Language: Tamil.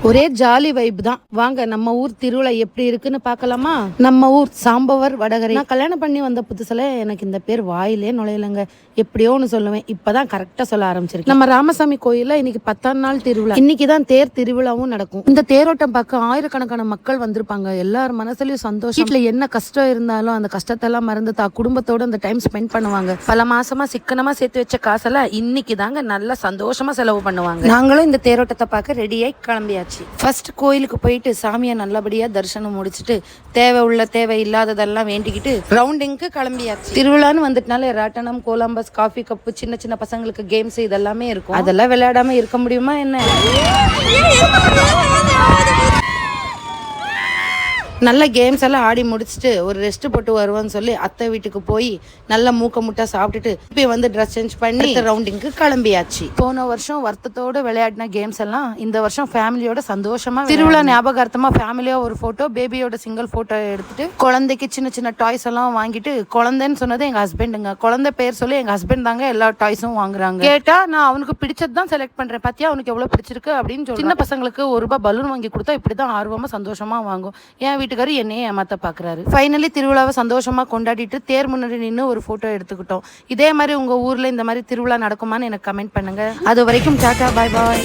ஒரே ஜாலி வைப் தான். வாங்க நம்ம ஊர் திருவிழா எப்படி இருக்குன்னு பார்க்கலாமா? நம்ம ஊர் சாம்பவர் வடகரை. நான் கல்யாணம் பண்ணி வந்த புதுசுல எனக்கு இந்த பேர் வாயிலே நுழையலங்க. எப்படியோ ஒன்று சொல்லுவேன். இப்பதான் கரெக்டா சொல்ல ஆரம்பிச்சிருக்கேன். நம்ம ராமசாமி கோயில்ல இன்னைக்கு 10ஆம் நாள் திருவிழா. இன்னைக்குதான் தேர் திருவிழாவும் நடக்கும். இந்த தேரோட்டம் பார்க்க ஆயிரக்கணக்கான மக்கள் வந்திருப்பாங்க. எல்லார் மனசுலயும் சந்தோஷம். வீட்டுல என்ன கஷ்டம் இருந்தாலும் அந்த கஷ்டத்தெல்லாம் மறந்து குடும்பத்தோட அந்த டைம் ஸ்பெண்ட் பண்ணுவாங்க. பல மாசமா சிக்கனமா சேர்த்து வச்ச காசெல்லாம் இன்னைக்கு தாங்க நல்லா சந்தோஷமா செலவு பண்ணுவாங்க. நாங்களும் இந்த தேரோட்டத்தை பார்க்க ரெடியாய் கிளம்பியாச்சு. ஃபர்ஸ்ட் கோயிலுக்கு போயிட்டு சாமியை நல்லபடியா தரிசனம் முடிச்சுட்டு தேவை இல்லாததெல்லாம் வேண்டிக்கிட்டு ரவுண்டிங்க்கு கிளம்பியாச்சு. திருவிழான்னு வந்துட்டனால ராட்டனம், கோலம்பஸ், காஃபி கப்பு, சின்ன சின்ன பசங்களுக்கு கேம்ஸ் இதெல்லாமே இருக்கும். அதெல்லாம் விளையாடாம இருக்க முடியுமா என்ன? நல்ல கேம்ஸ் எல்லாம் ஆடி முடிச்சுட்டு ஒரு ரெஸ்ட் போட்டு வருவோன்னு சொல்லி அத்தை வீட்டுக்கு போய் நல்ல மூக்க முட்டை சாப்பிட்டுட்டு இப்போ வந்து ட்ரெஸ் சேஞ்ச் பண்ணி ரவுண்டிங்க்கு கிளம்பியாச்சு. போன வருஷம் வருத்தத்தோட விளையாடின கேம்ஸ் எல்லாம் இந்த வருஷம் ஃபேமிலியோட சந்தோஷமா திருவிழா ஞாபகார்த்தமா ஃபேமிலியா ஒரு போட்டோ, பேபியோட சிங்கிள் போட்டோ எடுத்துட்டு குழந்தைக்கு சின்ன சின்ன டாய்ஸ் எல்லாம் வாங்கிட்டு, குழந்தைன்னு சொன்னது எங்க ஹஸ்பண்டுங்க. குழந்தை பேர் சொல்லி எங்க ஹஸ்பண்ட் தாங்க எல்லா டாய்ஸும் வாங்குறாங்க. கேட்டா நான் அவனுக்கு பிடிச்சது தான் செலக்ட் பண்றேன், பத்தியா அவனுக்கு எவ்வளவு பிடிச்சிருக்கு அப்படின்னு சொல்லி சின்ன பசங்களுக்கு ₹1 பலூன் வாங்கி கொடுத்தா இப்படிதான் ஆர்வமா சந்தோஷமா வாங்கும். ஏன் வீட்டுக்காரரு என்னையே ஏமாத்த பாக்குறாரு. ஃபைனலி திருவிழாவை சந்தோஷமா கொண்டாடிட்டு தேர் முன்னாடி நின்று ஒரு போட்டோ எடுத்துக்கிட்டோம். இதே மாதிரி உங்க ஊர்ல இந்த மாதிரி திருவிழா நடக்குமான்னு எனக்கு கமெண்ட் பண்ணுங்க. அது வரைக்கும் டாடா, பாய் பாய்.